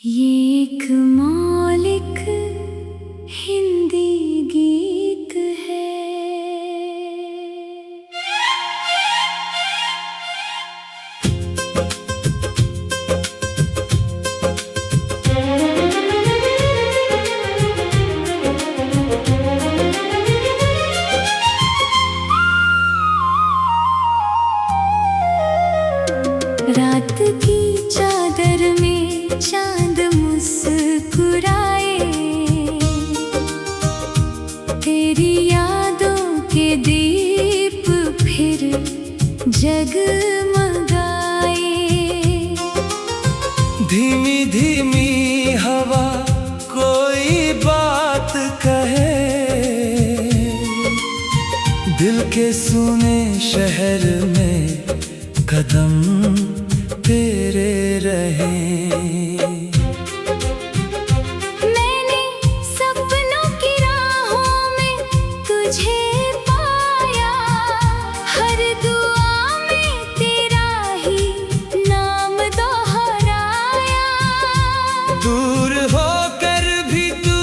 ये एक मौलिक हिंदी गीत है। रात की चादर में चांद मुस्कुराए, तेरी यादों के दीप फिर जगमगाए। धीमी धीमी हवा कोई बात कहे, दिल के सुने शहर में कदम तेरे रहे। मैंने सपनों की राहों में तुझे पाया, हर दुआ में तेरा ही नाम दोहराया। दूर होकर भी तू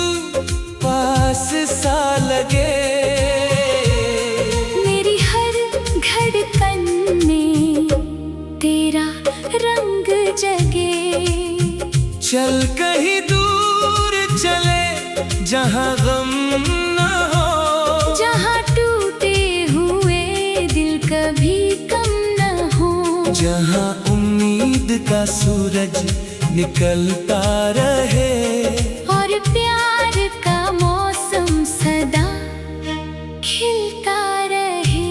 पास सा लगे, मेरी हर धड़कन में तेरा रंग जगे। चल कहीं दूर चले जहाँ गम न हो, जहाँ टूटे हुए दिल कभी कम न हो, जहाँ उम्मीद का सूरज निकलता रहे और प्यार का मौसम सदा खिलता रहे।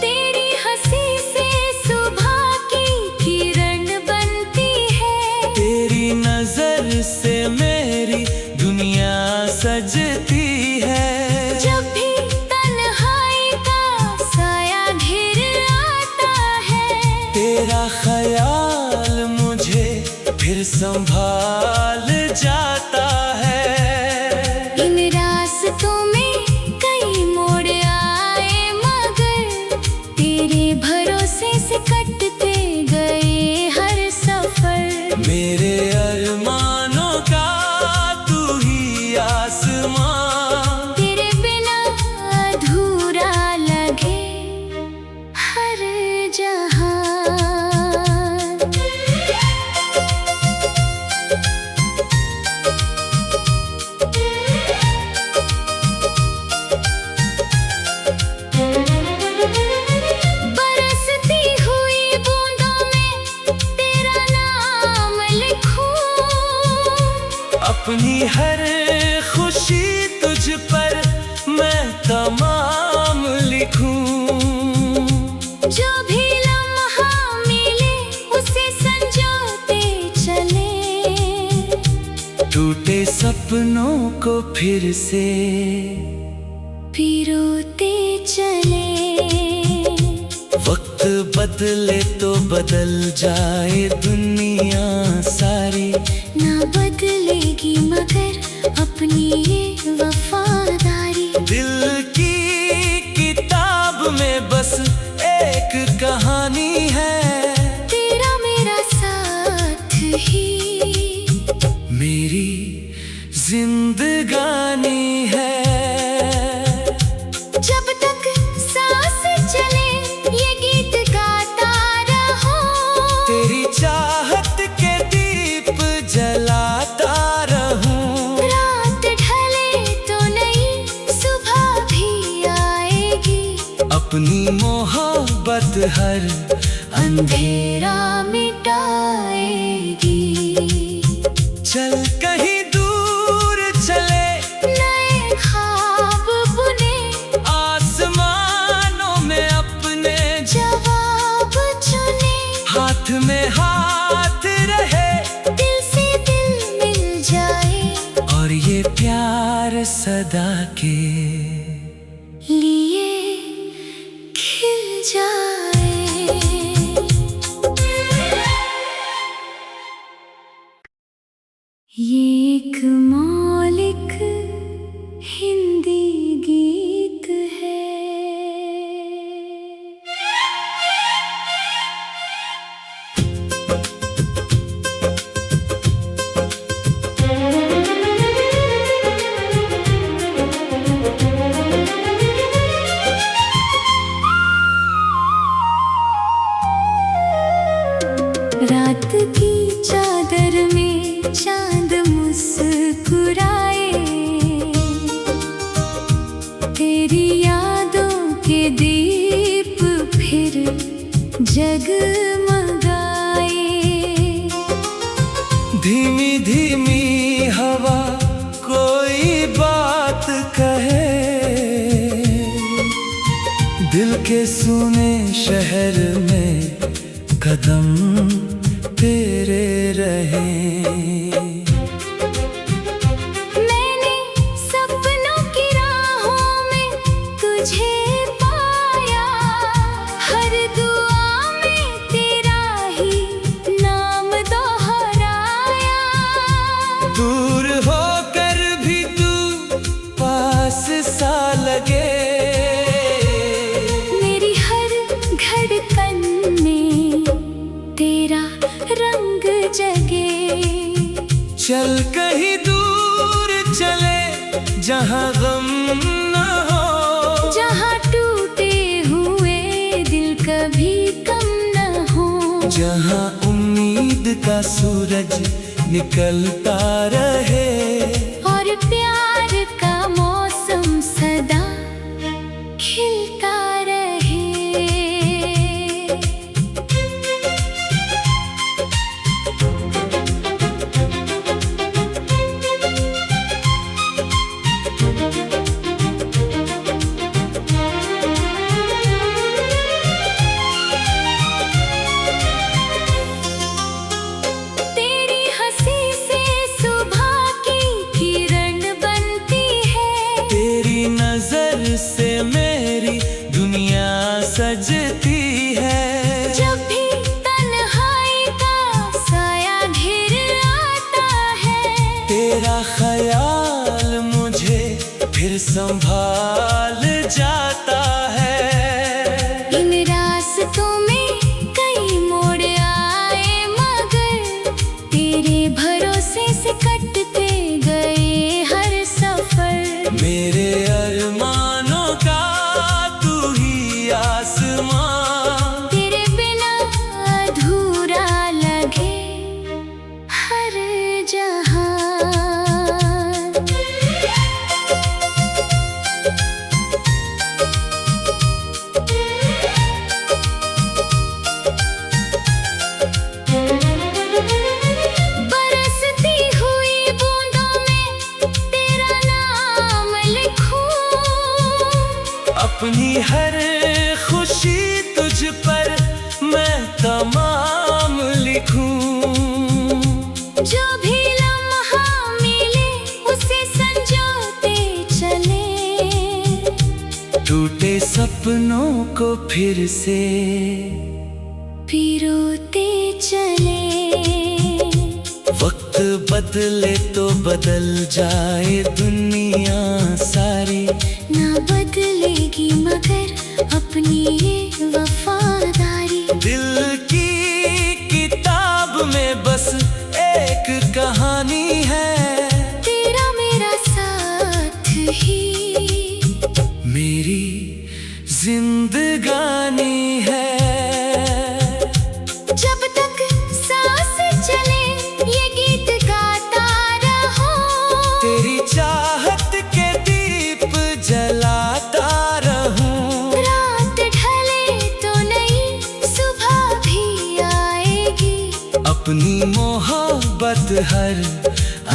तेरी हंसी से सुबह की किरण बनती है, तेरी नजर से मेरी दुनिया सजती है। जब भी तन्हाई का साया घेर आता है, तेरा ख्याल मुझे फिर संभाल जाता है। इन रास्तों में कई मोड़ आए, मगर तेरे भरोसे से कटते गए हर सफर। मेरे अरमानों का तू ही आसमां, तेरे बिना अधूरा लगे हर जहां। बरसती हुई बूंदों में तेरा नाम लिखूं, अपनी हर खुशी तुझ पर मैं तमाम लिखूं। जो भी लम्हा मिले उसे संजोते चले, टूटे सपनों को फिर से पिरोते चले। वक्त बदले तो बदल जाए दुनिया सारी, ना बदलेगी मगर अपनी ये वफादारी। दिल की किताब में बस एक कहानी है, तेरा मेरा साथ ही मेरी जिंदगानी है। जब तक सांस चले ये गीत गाता रहो, तेरी चाहत के दीप जलाता रहूं। रात ढले तो नई सुबह भी आएगी, अपनी मोहब्बत हर अंधेरा मिटाएगी। चल कहीं दूर चले, नए ख्वाब बुने, आसमानों में अपने जवाब चुने। हाथ में हाथ रहे, दिल से दिल मिल जाए, और ये प्यार सदा के लिए खिल जाए। की चादर में चांद मुस्कुराए, तेरी यादों के दीप फिर जगमगाए। धीमी धीमी हवा कोई बात कहे, दिल के सुने शहर में कदम तेरे रहे। मैंने सपनों की राहों में तुझे पाया, हर दुआ में तेरा ही नाम दोहराया। दूर होकर भी तू पास सा लगे, मेरी हर धड़कन में तेरा रंग जगे। चल कहीं दूर चले जहाँ गम न हो, जहाँ टूटे हुए दिल कभी कम न हो, जहाँ उम्मीद का सूरज निकलता रहे और प्यार का मौसम सदा खिलता रहे। तेरी हंसी से सुबह की किरण बनती है, तेरी नजर से मेरी दुनिया सजती है। जब भी तन्हाई का साया घिर आता है, तेरा ख्याल मुझे फिर संभाल जाता है। इन रास्तों में कई मोड़ आए मगर तेरे भरोसे से कटते गए हर सफर। मेरे अरमानों का तू ही आसमां, तेरे बिना अधूरा लगे हर जहां। बरसती हुई बूंदों में तेरा नाम लिखूं, अपनी हर खुशी तुझ पर मैं तमाम लिखूं। जो भी लम्हा मिले उसे संजोते चले, टूटे सपनों को फिर से पिरोते चले। वक्त बदले तो बदल जाए दुनिया सारी, ना बदलेगी मगर अपनी ये वफादारी। दिल की किताब में बस एक कहानी है, तेरा मेरा साथ ही मेरी जिंदगानी है। जब तक सांस चले ये गीत गाता रहो, तेरी चाहत के दीप जलाता रहूं। रात ढले तो नई सुबह भी आएगी, अपनी मोहब्बत हर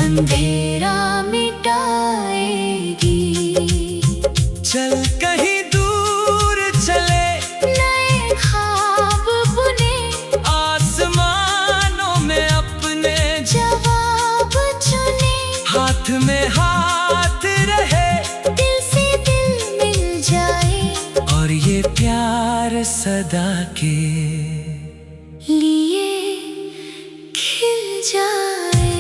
अंधेरा मिटाएगी। चल कहीं दूर चले, नए ख्वाब बुने, आसमानों में अपने जवाब चुने, हाथ में हाथ रहे, दिल से दिल मिल जाए, और ये प्यार सदा के लिए खिल जाए।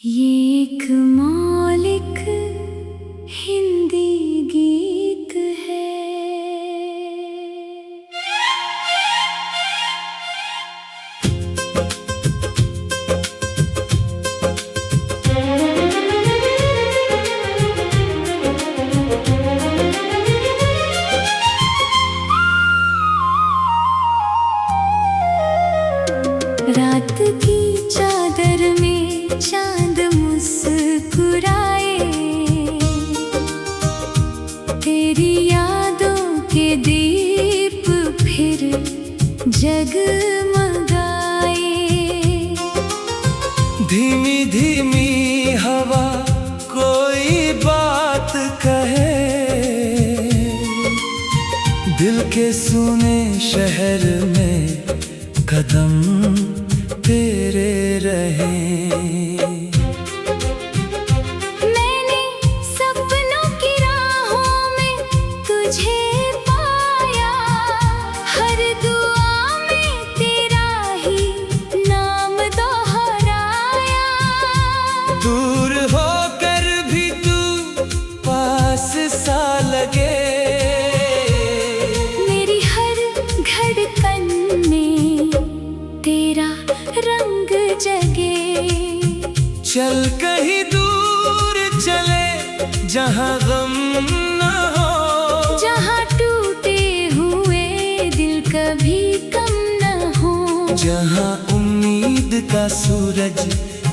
ये एक मौलिक हिंदी गीत है। के दीप फिर जगमगाए। धीमी धीमी हवा कोई बात कहे, दिल के सुने शहर में कदम तेरे रहे। मैंने सपनों की राहों में तुझे पाया, हर दुआ में तेरा ही नाम दोहराया। दूर होकर भी तू पास सा लगे, मेरी हर धड़कन में तेरा रंग जगे। चल कहीं दूर चले जहाँ गम न हो, जहाँ टूटे हुए दिल कभी कम न हो, जहाँ उम्मीद का सूरज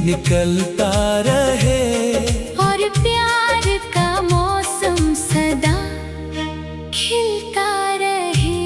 निकलता रहे और प्यार का मौसम सदा खिलता रहे।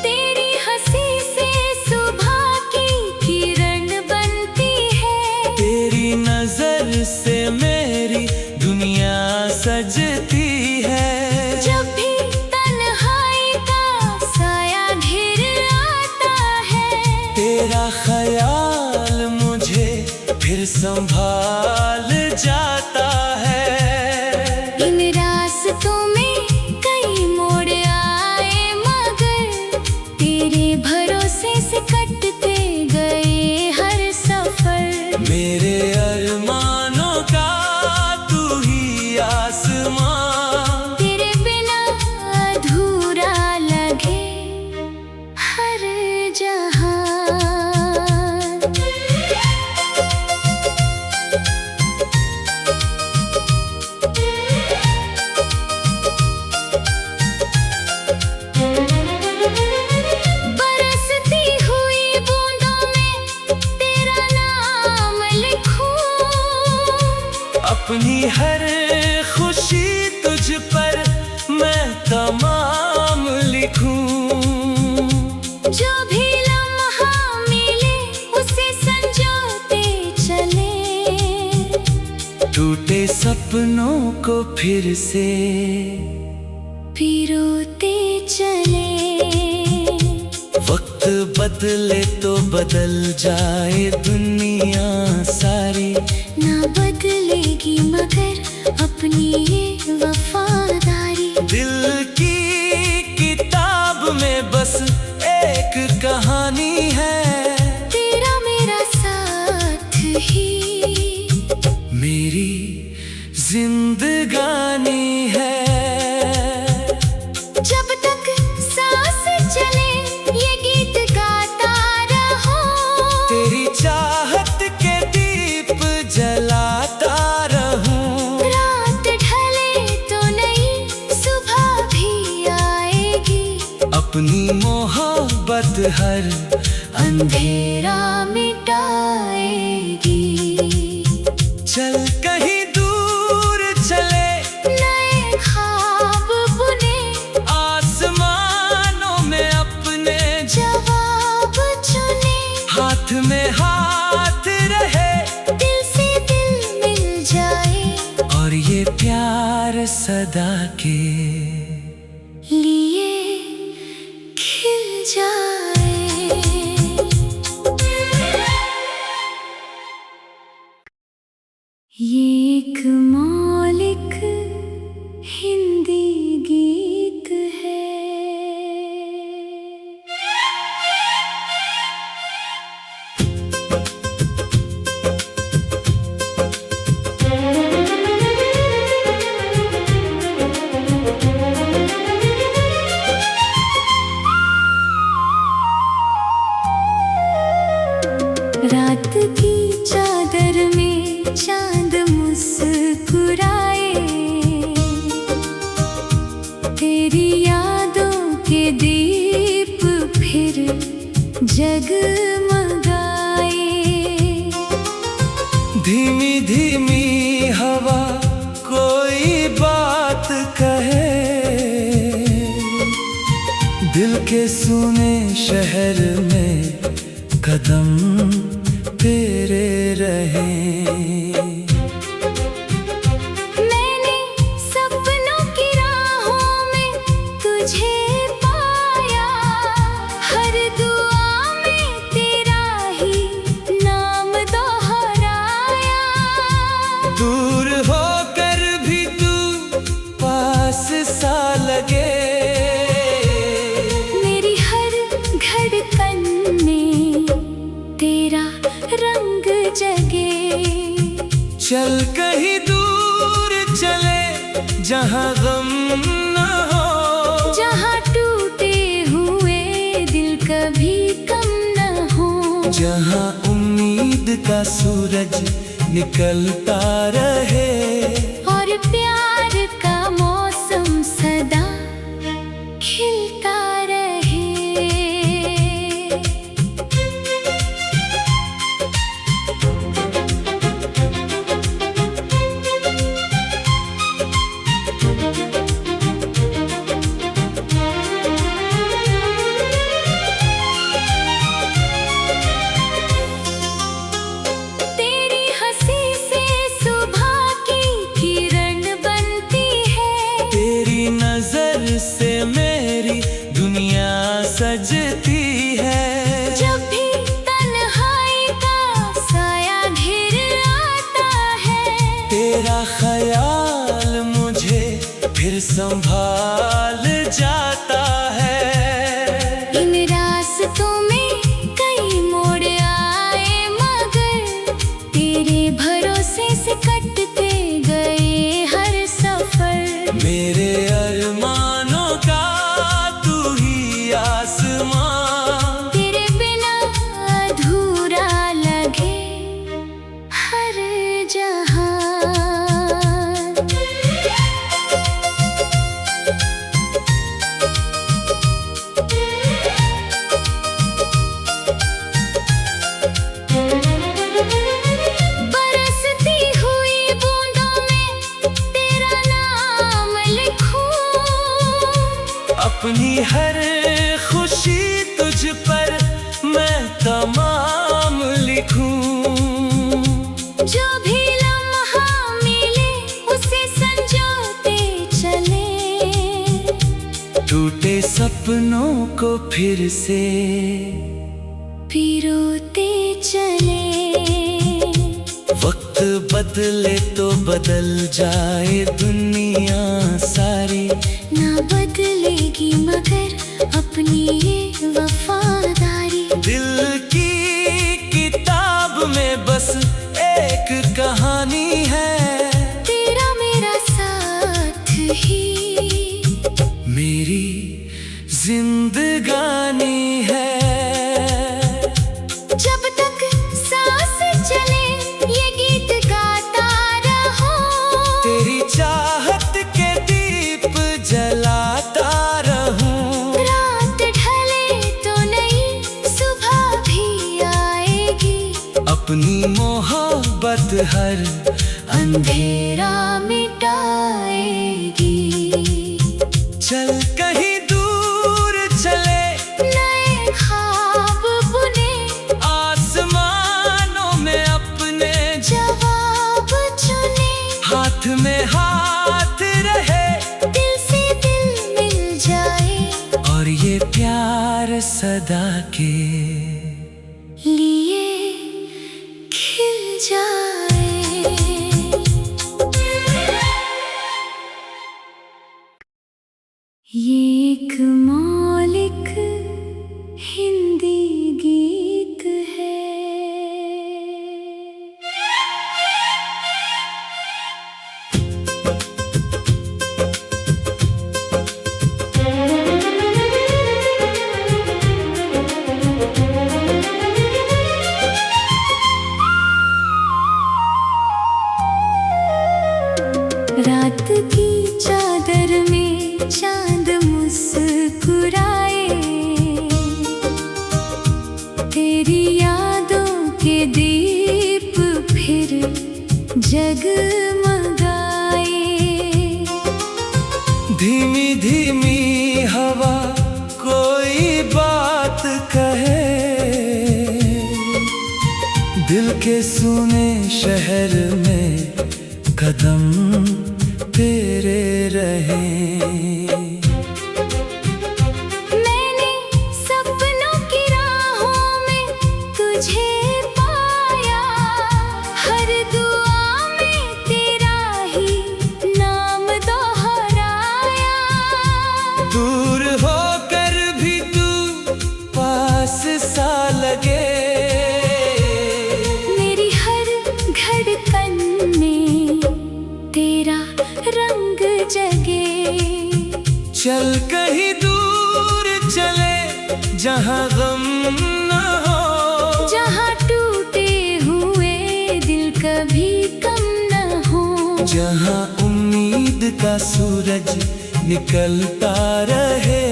तेरी हंसी से सुबह की किरण बनती है, तेरी नजर से मेरी दुनिया सजती है। जब भी तन्हाई का साया घेर आता है, तेरा ख्याल मुझे फिर संभाल जाता है। इन रास्तों में कई मोड़ आए मगर तेरे भरोसे से कटते गए हर सफर। मेरे अरमानों का तू ही आसमां, तेरे बिना अधूरा लगे हर जहां। बरसती हुई बूंदों में तेरा नाम लिखूं, अपनी हर खुशी तुझ पर मैं तमाम लिखूं। जो भी लम्हा मिले उसे संजोते चले, टूटे सपनों को फिर से पिरोते चले। वक्त बदले तो बदल जाए दुनिया सारी, ना बदलेगी मगर अपनी ये वफादारी। दिल की किताब में बस एक कहानी है, तेरा मेरा साथ ही मेरी जिंदगानी है। जब तक सांस चले ये गीत गाता रहो, तेरी चाहत के दीप जलाता रहूं। रात ढले तो नई सुबह भी आएगी, अपनी मोहब्बत हर अंधेरा मिटाएगी। चल कहीं दूर चले, नए ख्वाब बुने, आसमानों में अपने जवाब चुने, हाथ में हाथ रहे, दिल से दिल मिल जाए, और ये प्यार सदा के लिए खिल जाए। ये एक मौलिक हिंदी गीत है। रात की चादर में चांद मुस्कुराता धीमी धीमी हवा कोई बात कहे, दिल के सुने शहर में कदम तेरे रहे। मैंने सपनों की राहों में तुझे पाया, हर दुआ में तेरा ही नाम दोहराया। दूर होकर भी तू पास सा लगे, मेरी हर धड़कन में तेरा रंग जगे। चल कहीं दूर चले जहाँ गम न हो, जहाँ टूटे हुए दिल कभी कम न हो, जहाँ उम्मीद का सूरज निकलता रहे, और प्यार का मौसम सदा खिलता रहे। तेरी हंसी से सुबह की किरण बनती है, तेरी नजर से मेरी दुनिया सजती है। जब भी तन्हाई का साया घिर आता है, तेरा ख्याल मुझे फिर संभाल जाता है। इन रास्तों में कई मोड़ आए, मगर तेरे भरोसे से कटते गए हर सफर। मेरे अरमानों का तू ही आसमां, तेरे बिना अधूरा लगे हर जहां। बरसती हुई बूंदों में तेरा नाम लिखूं, अपनी हर खुशी तुझ पर मैं तमाम लिखूं। जो भी लम्हा मिले उसे संजोते चले, टूटे सपनों को फिर से पिरोते चले। वक्त बदले तो बदल जाए दुनिया सारी, ना बदलेगी मगर अपनी ये वफादारी। दिल की किताब में बस एक कहानी है, तेरा मेरा साथ ही मेरी जिंदगानी है। जब तक सांस चले ये गीत गाता रहो, तेरी चाहत के दीप जलाता रहूं। रात ढले तो नई सुबह भी आएगी, अपनी मोहब्बत हर अंधेरा मिटाएगी। चल कहीं दूर चले, नए ख्वाब बुने, आसमानों में अपने जवाब चुने, हाथ में हाथ रहे, दिल से दिल मिल जाए, और ये प्यार सदा के लिए खिल जाए। ये एक मौलिक हिंदी गीत है। रात की चादर में चांद मुस्कुराए, तेरी यादों के दीप फिर जगमगाए। धीमी धीमी हवा कोई बात कहे, दिल के सुने शहर में कदम तेरे रहे। मैंने सपनों की राहों में तुझे पाया, हर दुआ में तेरा ही नाम दोहराया। दूर होकर भी तू पास सा लगे, मेरी हर धड़कन में तेरा रंग जगे। चल कहीं दूर चले जहाँ गम न हो, जहाँ टूटे हुए दिल कभी कम न हो, जहाँ उम्मीद का सूरज निकलता रहे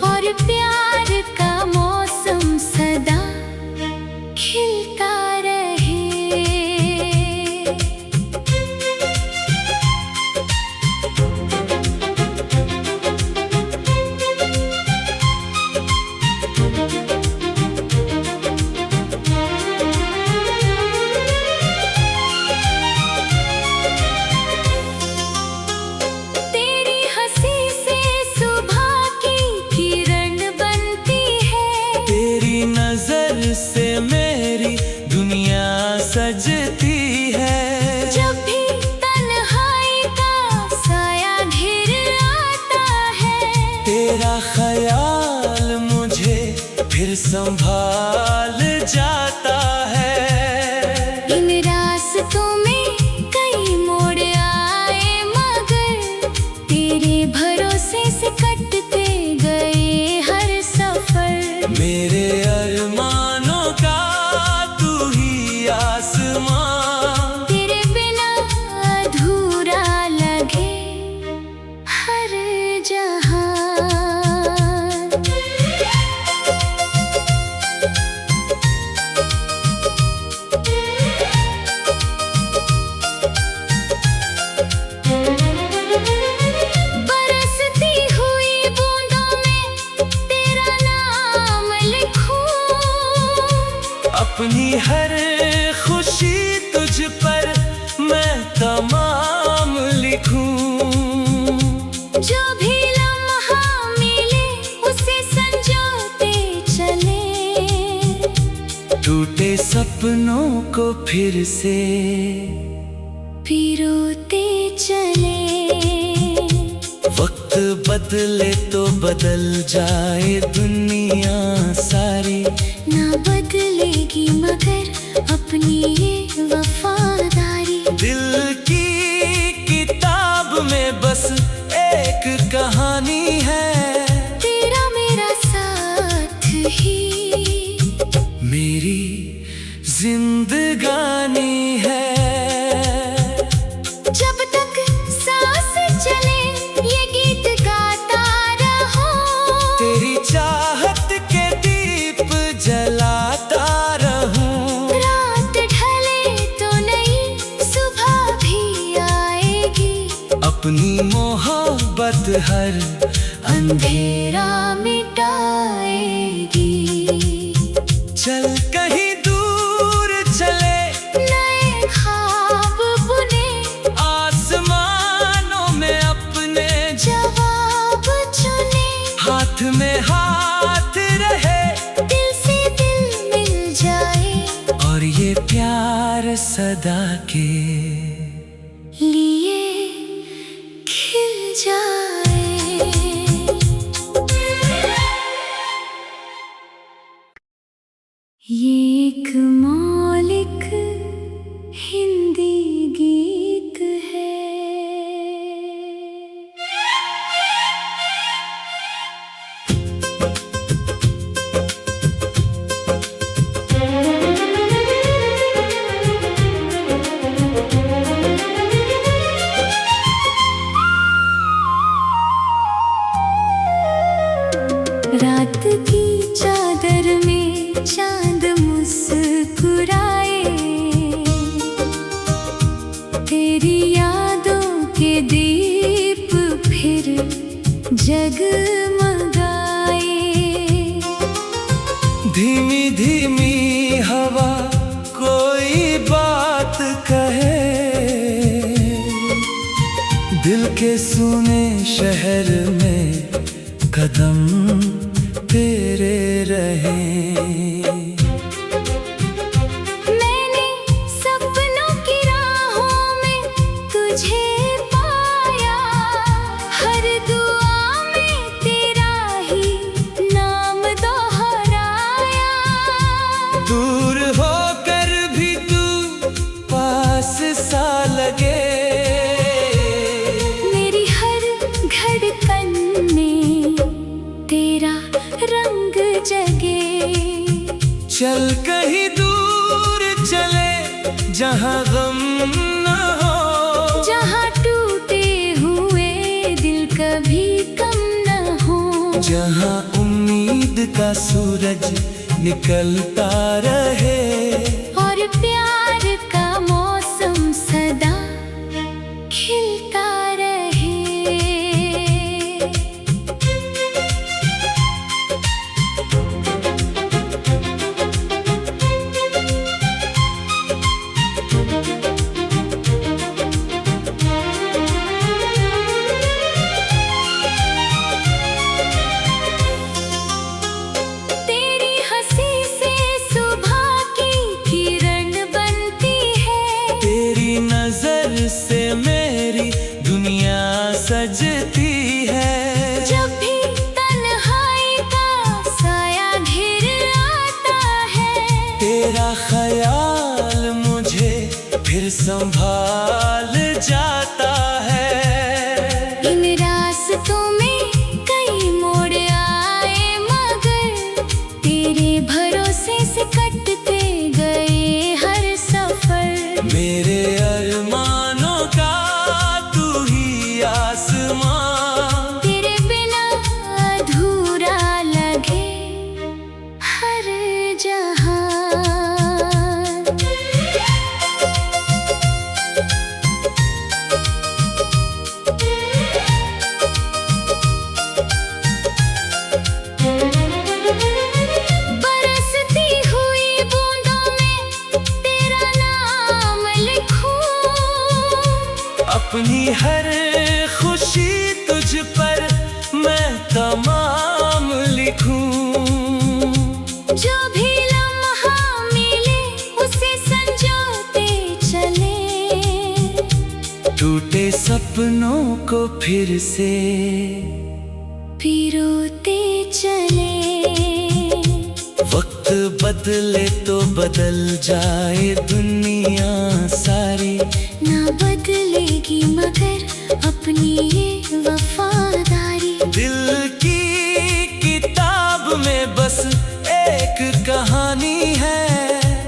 और प्यार का मौसम सदा खिलता रहे। तेरी हंसी से सुबह की किरण बनती है, तेरी नजर से मेरी दुनिया सजती है। जब भी तन्हाई का साया घेर आता है, तेरा ख्याल मुझे फिर संभाल जाता है। इन रास्तों में कई मोड़ आए मगर तेरे भरोसे से कटते गए हर सफर। मेरे अरमानों का तू ही आसमां, तेरे बिना अधूरा लगे हर जहां। बरसती हुई बूंदों में तेरा नाम लिखूं, अपनी हर खुशी तुझ पर मैं तमाम लिखूं। जो भी लम्हा मिले उसे संजोते चले, टूटे सपनों को फिर से पिरोते चले। वक्त बदले तो बदल जाए दुनिया सारी, ना बदलेगी मगर अपनी ये वफादारी। दिल की किताब में बस एक कहानी है, तेरा मेरा साथ ही मेरी जिंदगानी है। जब तक सांस चले ये गीत गाता रहो, तेरी चाहत के दीप जलाता रहूं। रात ढले तो नई सुबह भी आएगी, अपनी मोहब्बत हर अंधेरा मिटाएगी। चल कहीं दूर चले, नए ख्वाब बुने, आसमानों में अपने जवाब चुने। हाथ में हाथ रहे, दिल से दिल मिल जाए, और ये प्यार सदा के लिए खिल जाए। ये एक मौलिक हिंदी गीत है। तेरी यादों के दीप फिर जगमगाए। धीमी धीमी हवा कोई बात कहे, दिल के सुने शहर में कदम तेरे रहे। मैंने सपनों की राहों में तुझे पाया, हर दुआ में तेरा ही नाम दोहराया। दूर होकर भी तू पास सा लगे, मेरी हर धड़कन में तेरा रंग जगे। चल कहीं दूर चले जहाँ गम न हो, जहाँ टूटे हुए दिल कभी कम न हो, जहाँ उम्मीद का सूरज निकलता रहे और प्यार का मौसम सदा खिलता रहे। तेरी हंसी से सुबह की किरण बनती है, तेरी नजर से मेरी दुनिया सजती है। जब भी तन्हाई का साया घिर आता है, तेरा ख्याल मुझे फिर संभाल जाता है। इन रास्तों में कई मोड़ आए मगर तेरे भरोसे से कटते गए हर सफर। मेरे अरमानों का तू ही आसमां, तेरे बिना अधूरा लगे हर जहां। बरसती हुई बूंदों में तेरा नाम लिखूं, अपनी हर खुशी तुझ पर मैं तमाम लिखूं। जो भी लम्हा मिले उसे संजोते चले, टूटे सपनों को फिर से पिरोते चले। वक्त बदले तो बदल जाए दुनिया सारी, ना बदलेगी मगर अपनी ये वफादारी। दिल की किताब में बस एक कहानी है,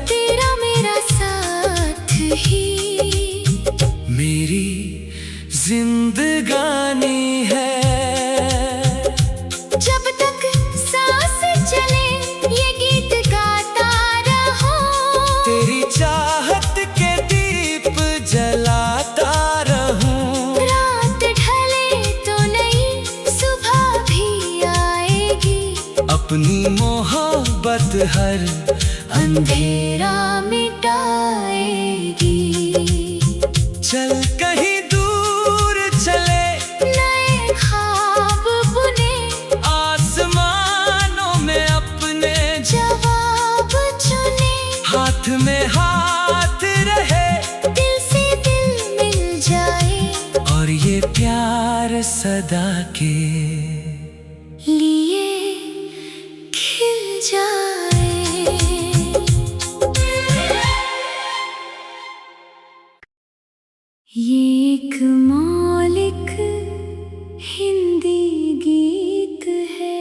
तेरा मेरा साथ ही मेरी जिंदगानी है। जब तक सांस चले ये गीत गाता रहो, तेरी चाहत के दीप जलाता रहूं। रात ढले तो नई सुबह भी आएगी, अपनी मोहब्बत हर अंधेरा मिटाएगी। चल कहीं दूर चले, नए ख्वाब बुने, आसमानों में अपने जवाब चुने, हाथ में हाथ रहे, दिल से दिल मिल जाए और ये प्यार सदा के लिए खिल जाए। ये एक मौलिक हिंदी गीत है।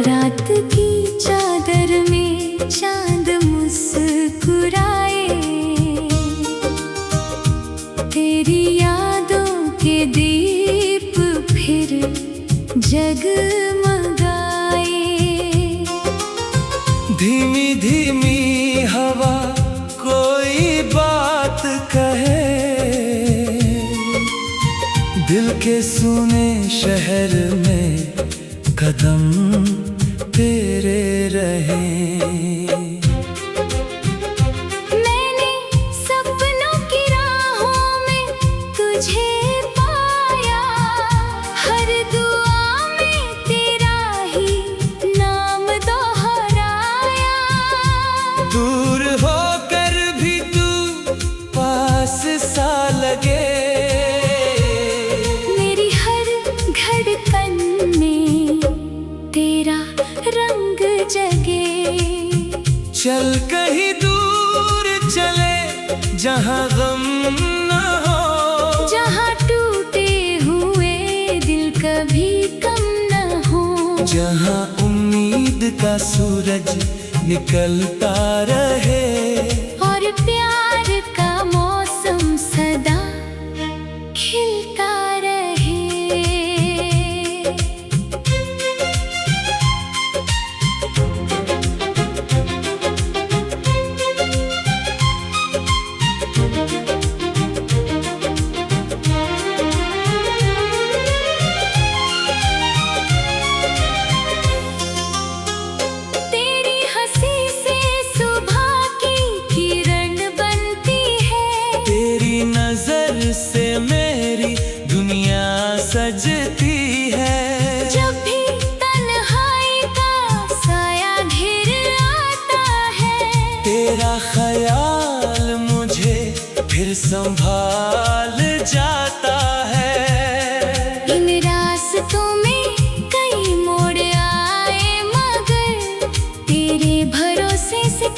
रात की चादर में चांद जगमगाए। धीमी धीमी हवा कोई बात कहे, दिल के सुने शहर में कदम तेरे रहे। मैंने सपनों की राहों में तुझे पाया, हर दुआ में तेरा ही नाम दोहराया। दूर होकर भी तू पास सा लगे, मेरी हर धड़कन में तेरा रंग जगे। चल कहीं दूर चले जहाँ गम न हो, जहाँ टूटे हुए दिल कभी कम न हो, जहाँ उम्मीद का सूरज निकलता रहे और प्यार का मौसम सदा खिलता रहे। तेरी हंसी से सुबह की किरण बनती है, तेरी नजर से मेरी दुनिया सजती है। जब भी तन्हाई का साया घेर आता है, तेरा ख्याल मुझे फिर संभाल जाता है। इन रास्तों में कई मोड़ आए, मगर तेरे भरोसे से